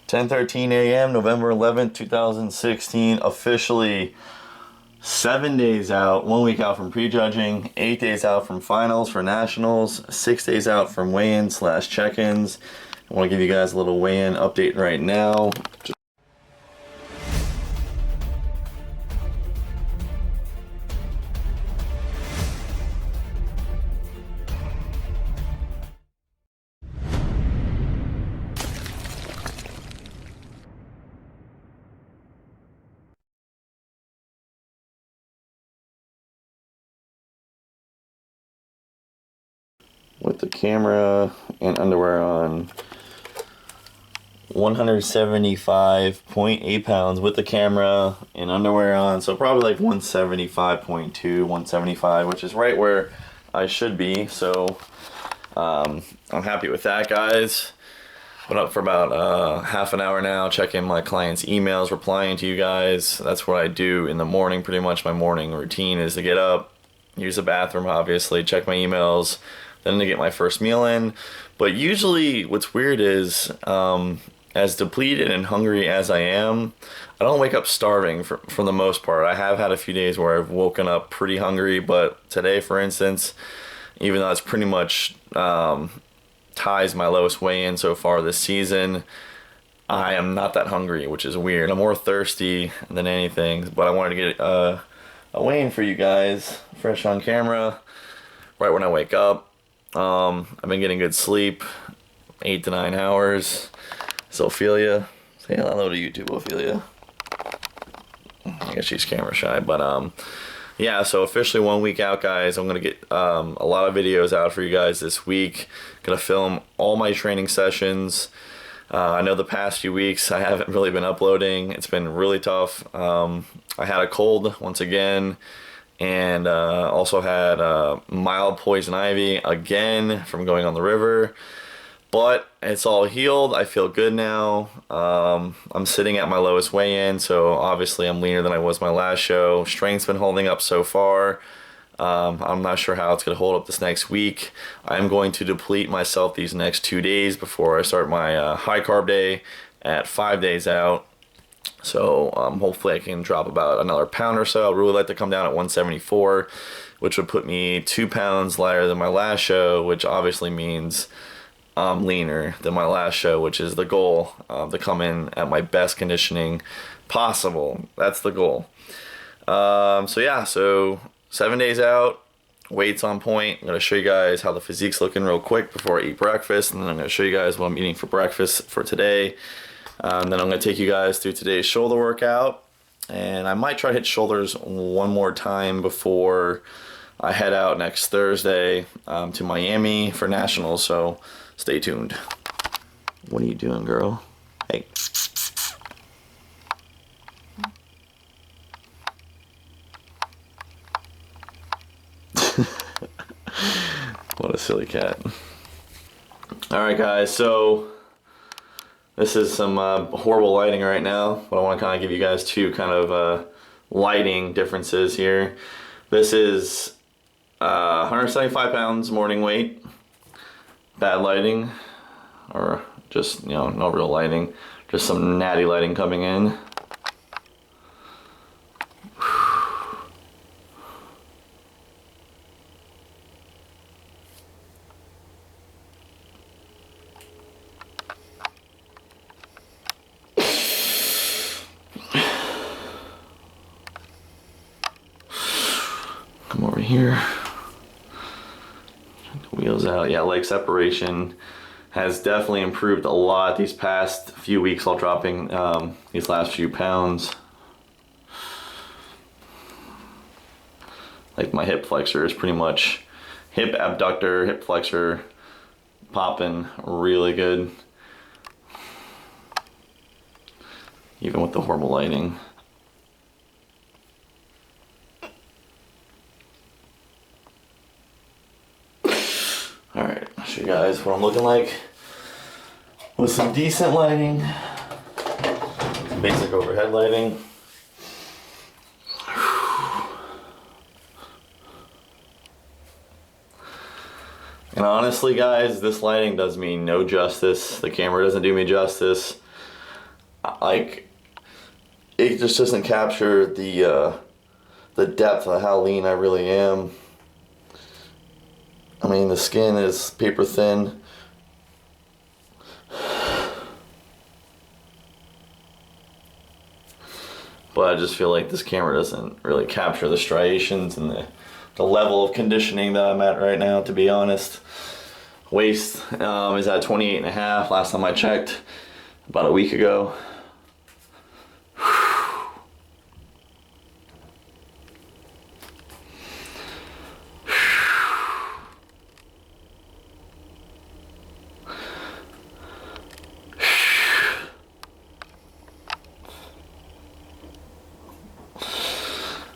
10:13 a.m. November 11th, 2016. Officially 7 days out, 1 week out from prejudging, 8 days out from finals for nationals, 6 days out from weigh-ins slash check-ins. I want to give you guys a little weigh-in update right now. With the camera and underwear on, 175.8 pounds with the camera and underwear on, so probably like 175.2, 175, which is right where I should be. So I'm happy with that, guys. Been up for about half an hour now, checking my clients' emails, replying to you guys. That's what I do in the morning. Pretty much my morning routine is to get up, use the bathroom, obviously, check my emails, then to get my first meal in. But usually what's weird is, as depleted and hungry as I am, I don't wake up starving for the most part. I have had a few days where I've woken up pretty hungry, but today, for instance, even though it's pretty much ties my lowest weigh-in so far this season, I am not that hungry, which is weird. I'm more thirsty than anything, but I wanted to get a weigh-in for you guys, fresh on camera, right when I wake up. I've been getting good sleep, 8 to 9 hours. So Ophelia, say hello to YouTube, Ophelia. I guess she's camera shy, but yeah, so officially 1 week out, guys. I'm gonna get a lot of videos out for you guys this week. Gonna film all my training sessions. I know the past few weeks I haven't really been uploading. It's been really tough. I had a cold once again, and also had mild poison ivy again from going on the river. But it's all healed. I feel good now. I'm sitting at my lowest weigh-in, so obviously I'm leaner than I was my last show. Strength's been holding up so far. I'm not sure how it's going to hold up this next week. I'm going to deplete myself these next 2 days before I start my high carb day at 5 days out. So hopefully I can drop about another pound or so. I'd really like to come down at 174, which would put me 2 pounds lighter than my last show, which obviously means I'm leaner than my last show, which is the goal, to come in at my best conditioning possible. That's the goal. So yeah, so 7 days out, weight's on point. I'm going to show you guys how the physique's looking real quick before I eat breakfast, and then I'm going to show you guys what I'm eating for breakfast for today. And then I'm going to take you guys through today's shoulder workout, and I might try to hit shoulders one more time before I head out next Thursday to Miami for nationals, so stay tuned. What are you doing, girl? Hey. What a silly cat. Alright guys, so this is some horrible lighting right now, but I want to kind of give you guys two kind of lighting differences here. This is 175 pounds morning weight. Bad lighting, or just, you know, no real lighting, just some natty lighting coming in. Come over here. Wheels out. Yeah, leg separation has definitely improved a lot these past few weeks while dropping these last few pounds. Like my hip flexor is pretty much hip abductor, hip flexor popping really good, even with the horrible lighting. Alright, I'll show you guys what I'm looking like with some decent lighting, some basic overhead lighting. And honestly guys, this lighting does me no justice. The camera doesn't do me justice. like it just doesn't capture the depth of how lean I really am. I mean, the skin is paper thin. But I just feel like this camera doesn't really capture the striations and the level of conditioning that I'm at right now, to be honest. Waist is at 28.5 last time I checked, about a week ago.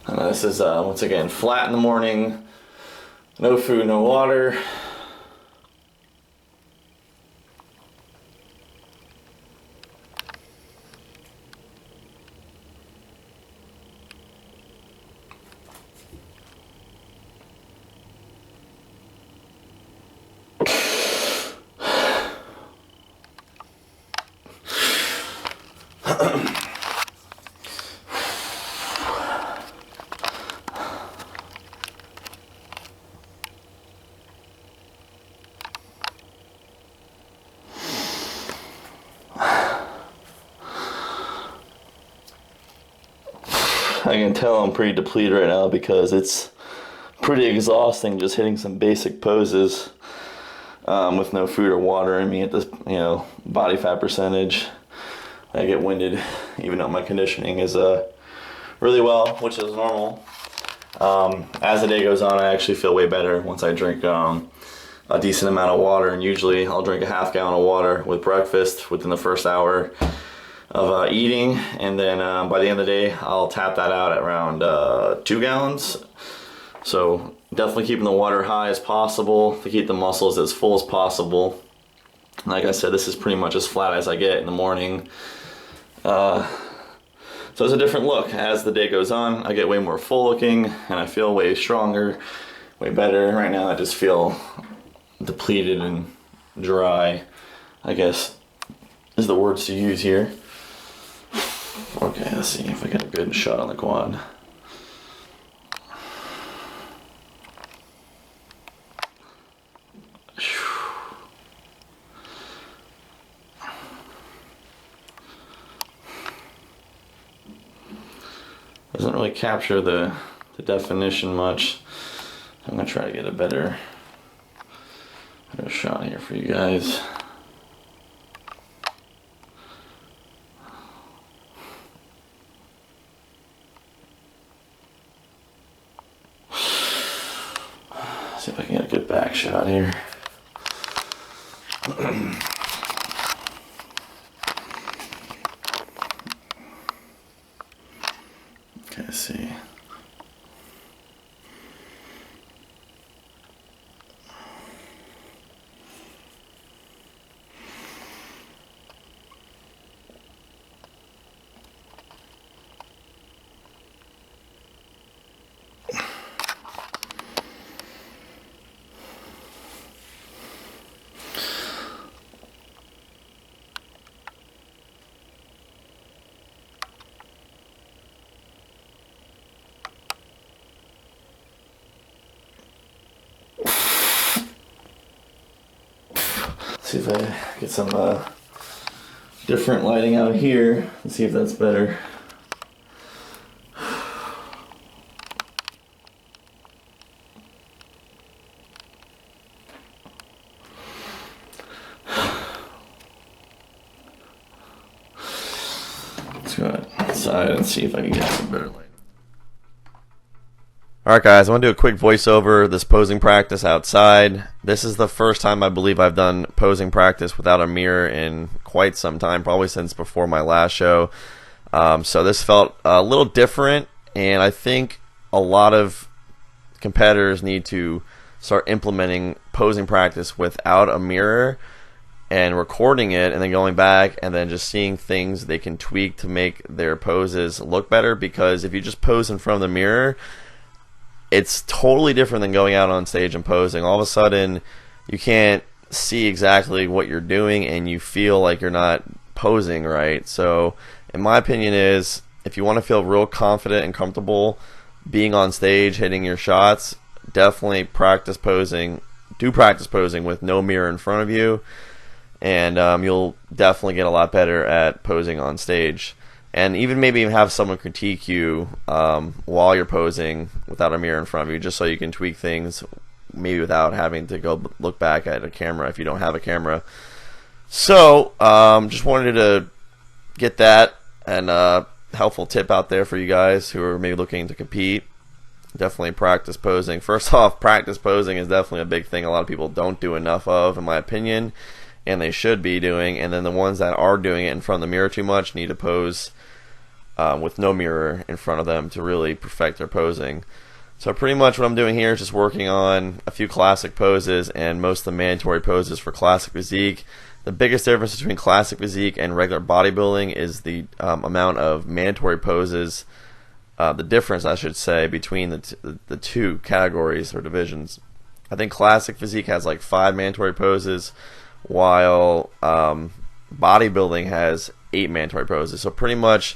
And this is once again flat in the morning, no food, no water. I can tell I'm pretty depleted right now because it's pretty exhausting just hitting some basic poses with no food or water in me at this, body fat percentage. I get winded even though my conditioning is really well, which is normal. As the day goes on, I actually feel way better once I drink a decent amount of water, and usually I'll drink a half gallon of water with breakfast within the first hour of eating, and then by the end of the day I'll tap that out at around 2 gallons. So definitely keeping the water high as possible to keep the muscles as full as possible. Like I said, this is pretty much as flat as I get in the morning. So it's a different look. As the day goes on, I get way more full looking and I feel way stronger, way better. Right now I just feel depleted and dry, I guess is the words to use here. Okay, let's see if I get a good shot on the quad. Doesn't really capture the definition much. I'm gonna try to get a better shot here for you guys. See if I can get a good back shot here. Okay, let's see. See if I get some different lighting out here and see if that's better. Let's go outside and see if I can get some better lighting. Alright guys, I want to do a quick voiceover this posing practice outside. This is the first time I believe I've done posing practice without a mirror in quite some time, probably since before my last show. So this felt a little different, and I think a lot of competitors need to start implementing posing practice without a mirror and recording it and then going back and then just seeing things they can tweak to make their poses look better, because if you just pose in front of the mirror, it's totally different than going out on stage and posing. All of a sudden, you can't see exactly what you're doing, and you feel like you're not posing right. So in my opinion is, if you want to feel real confident and comfortable being on stage, hitting your shots, definitely practice posing. Do practice posing with no mirror in front of you, and you'll definitely get a lot better at posing on stage. And even maybe even have someone critique you while you're posing without a mirror in front of you, just so you can tweak things, maybe without having to go look back at a camera if you don't have a camera. So just wanted to get that and helpful tip out there for you guys who are maybe looking to compete. Definitely practice posing. First off, practice posing is definitely a big thing a lot of people don't do enough of, in my opinion, and they should be doing. And then the ones that are doing it in front of the mirror too much need to pose with no mirror in front of them to really perfect their posing. So pretty much what I'm doing here is just working on a few classic poses and most of the mandatory poses for classic physique. The biggest difference between classic physique and regular bodybuilding is the amount of mandatory poses, the difference, I should say, between the two categories or divisions. I think classic physique has like 5 mandatory poses, while bodybuilding has 8 mandatory poses. So pretty much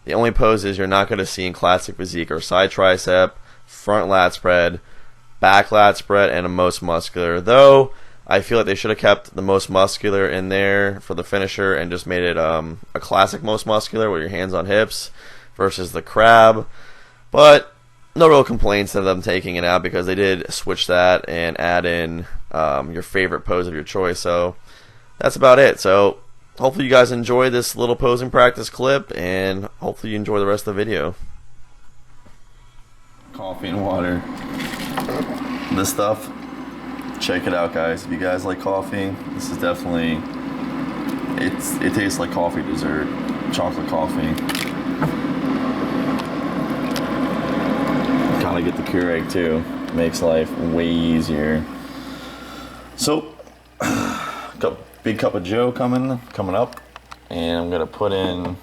the only poses you're not going to see in classic physique are side tricep, front lat spread, back lat spread, and a most muscular. Though I feel like they should have kept the most muscular in there for the finisher and just made it a classic most muscular with your hands on hips versus the crab. But no real complaints of them taking it out, because they did switch that and add in your favorite pose of your choice. So that's about it. So hopefully you guys enjoy this little posing practice clip, and hopefully you enjoy the rest of the video. Coffee and water. This stuff, check it out, guys. If you guys like coffee, this is definitely, it tastes like coffee dessert, chocolate coffee. Kind of get the Keurig too. Makes life way easier. So, big cup of Joe coming up, and I'm gonna put in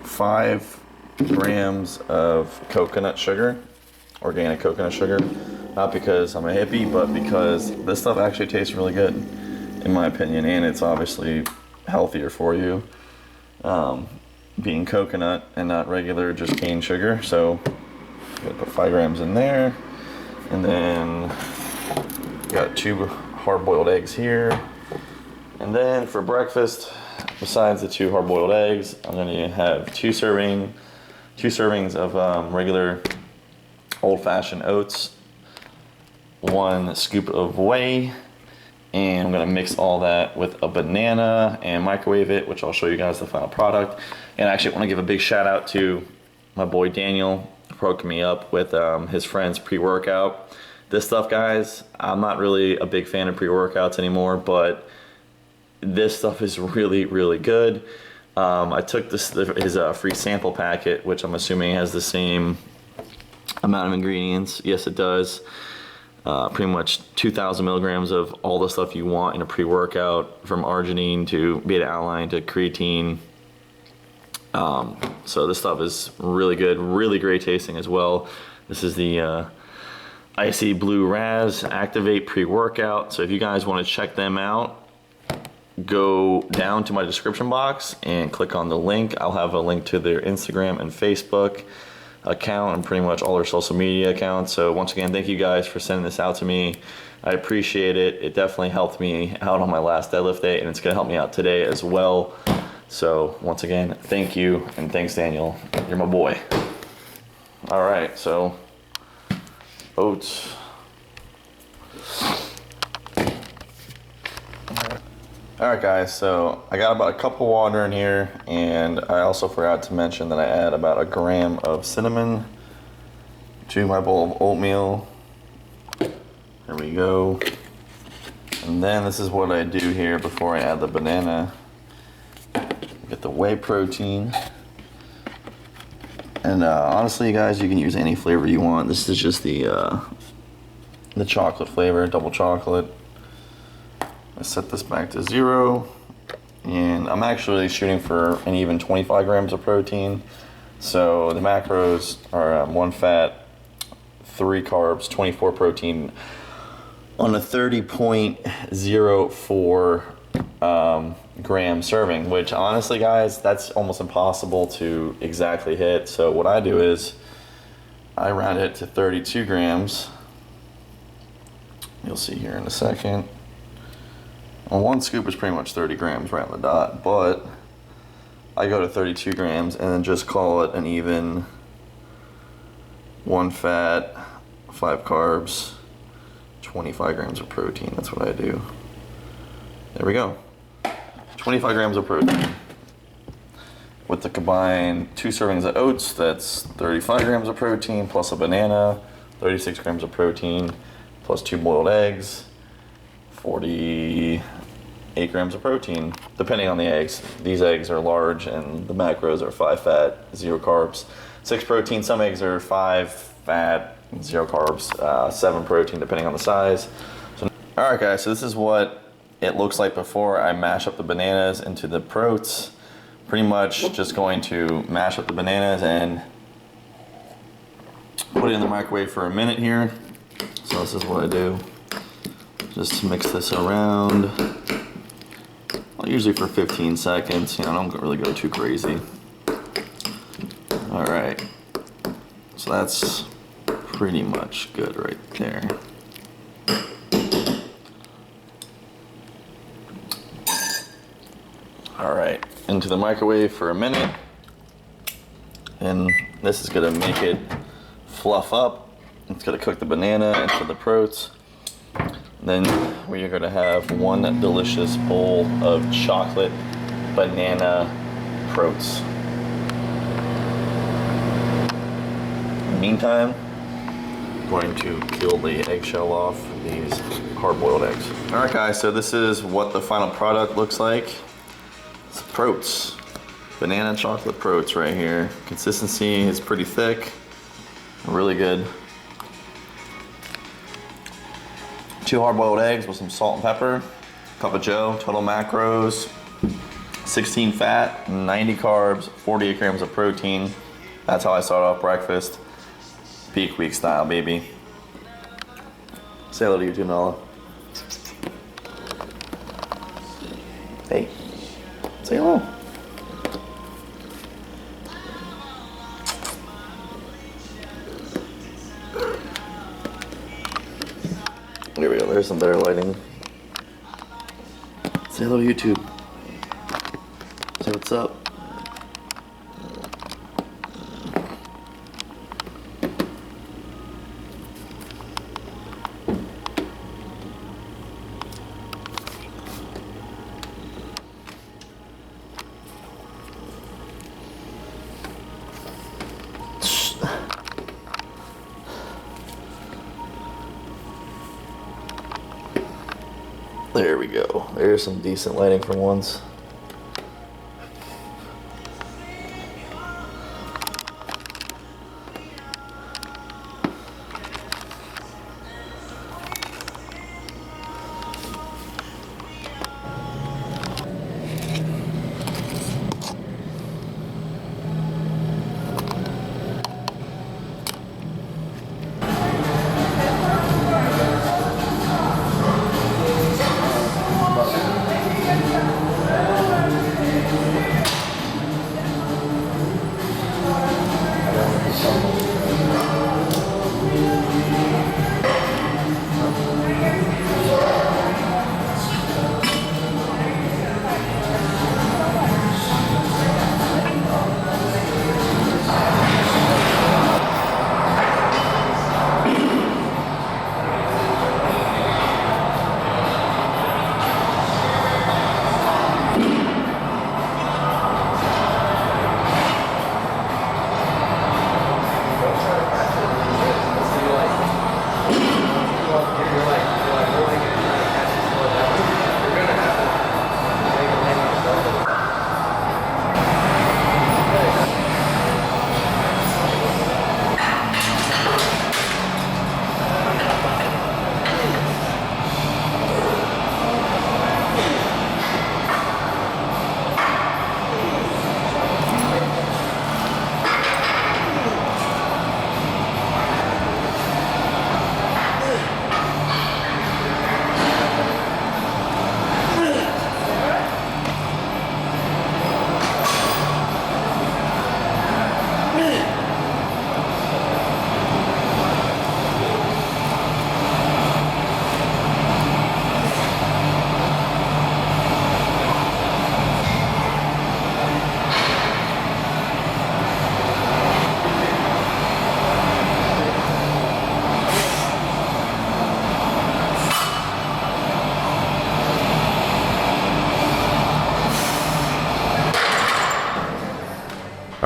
5 grams of coconut sugar, organic coconut sugar. Not because I'm a hippie, but because this stuff actually tastes really good, in my opinion, and it's obviously healthier for you, being coconut and not regular just cane sugar. So I'm gonna put 5 grams in there, and then got 2 hard-boiled eggs here. And then for breakfast, besides the 2 hard-boiled eggs, I'm going to have 2 servings of regular old-fashioned oats, 1 scoop of whey, and I'm going to mix all that with a banana and microwave it, which I'll show you guys the final product. And I actually want to give a big shout out to my boy Daniel, who hooked me up with his friend's pre-workout. This stuff, guys, I'm not really a big fan of pre-workouts anymore, but this stuff is really, really good. I took his free sample packet, which I'm assuming has the same amount of ingredients. Yes, it does. Pretty much 2,000 milligrams of all the stuff you want in a pre-workout, from arginine to beta-alanine to creatine. So this stuff is really good, really great tasting as well. This is the Icy Blue Raz Activate pre-workout. So if you guys want to check them out, go down to my description box and click on the link. I'll have a link to their Instagram and Facebook account and pretty much all their social media accounts. So once again, thank you guys for sending this out to me. I appreciate it. It definitely helped me out on my last deadlift day, and it's going to help me out today as well. So once again, thank you, and thanks, Daniel. You're my boy. All right, so oats. Alright guys, so I got about a cup of water in here, and I also forgot to mention that I add about 1 gram of cinnamon to my bowl of oatmeal. There we go. And then this is what I do here before I add the banana. Get the whey protein. And honestly, guys, you can use any flavor you want. This is just the chocolate flavor, double chocolate. I set this back to 0, and I'm actually shooting for an even 25 grams of protein. So the macros are 1 fat, 3 carbs, 24 protein, on a 30.04 gram serving, which honestly, guys, that's almost impossible to exactly hit. So what I do is I round it to 32 grams. You'll see here in a second. Well, one scoop is pretty much 30 grams right on the dot, but I go to 32 grams and then just call it an even 1 fat, 5 carbs, 25 grams of protein. That's what I do. There we go. 25 grams of protein. With the combined 2 servings of oats, that's 35 grams of protein, plus a banana, 36 grams of protein, plus 2 boiled eggs, 48 grams of protein, depending on the eggs. These eggs are large and the macros are 5 fat, 0 carbs, 6 protein. Some eggs are 5 fat, 0 carbs, 7 protein, depending on the size. So, all right, guys, so this is what it looks like before I mash up the bananas into the proteins. Pretty much just going to mash up the bananas and put it in the microwave for a minute here. So this is what I do. Just mix this around. Well, usually for 15 seconds. You know, I don't really go too crazy. All right. So that's pretty much good right there. All right, into the microwave for a minute. And this is gonna make it fluff up. It's gonna cook the banana into the proteins. Then we are gonna have one delicious bowl of chocolate banana proteins. In the meantime, I'm going to peel the eggshell off these hard-boiled eggs. All right, guys, so this is what the final product looks like. It's proteins. Banana chocolate proteins right here. Consistency is pretty thick, really good. 2 hard-boiled eggs with some salt and pepper, cup of joe, total macros, 16 fat, 90 carbs, 48 grams of protein. That's how I start off breakfast. Peak week style, baby. Say hello to you too, Nala. Hey, say hello. There we go, there's some better lighting. Say hello, YouTube. Say what's up. There we go. There's some decent lighting for once.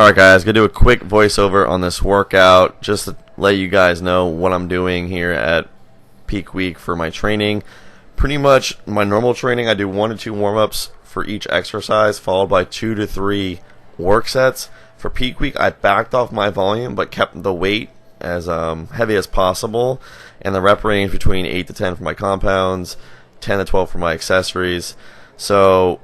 Alright guys, gonna do a quick voiceover on this workout just to let you guys know what I'm doing here at peak week for my training. Pretty much my normal training, I do 1 to 2 warm-ups for each exercise, followed by 2 to 3 work sets. For peak week, I backed off my volume but kept the weight as heavy as possible, and the rep range between 8 to 10 for my compounds, 10 to 12 for my accessories. So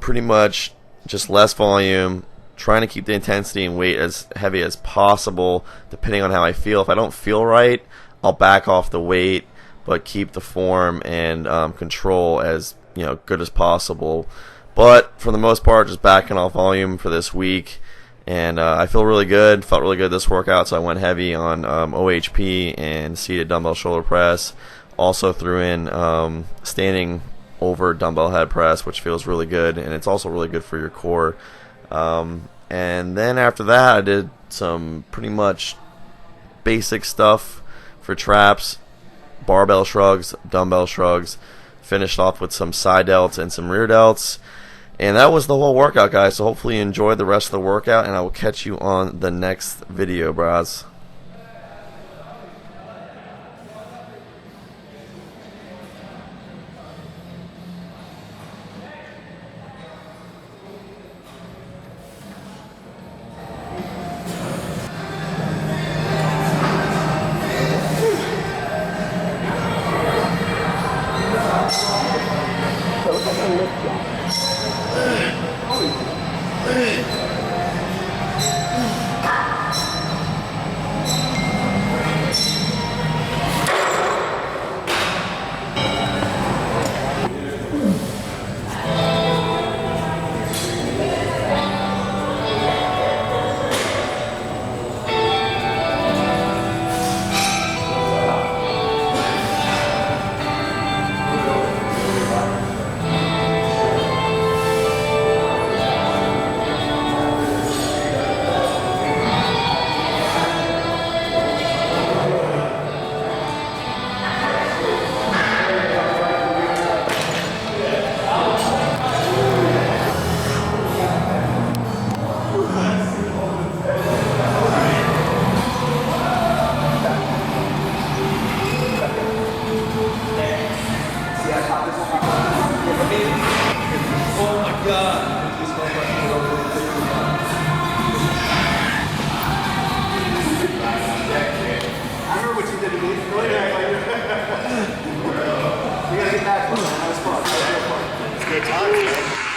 pretty much just less volume, trying to keep the intensity and weight as heavy as possible depending on how I feel. If I don't feel right, I'll back off the weight but keep the form and control as good as possible. But for the most part, just backing off volume for this week, and I feel really good. Felt really good this workout, so I went heavy on OHP and seated dumbbell shoulder press. Also threw in standing over dumbbell head press, which feels really good, and it's also really good for your core. And then after that, I did some pretty much basic stuff for traps, barbell shrugs, dumbbell shrugs. Finished off with some side delts and some rear delts. And that was the whole workout, guys. So hopefully you enjoyed the rest of the workout, and I will catch you on the next video, bros. Good time.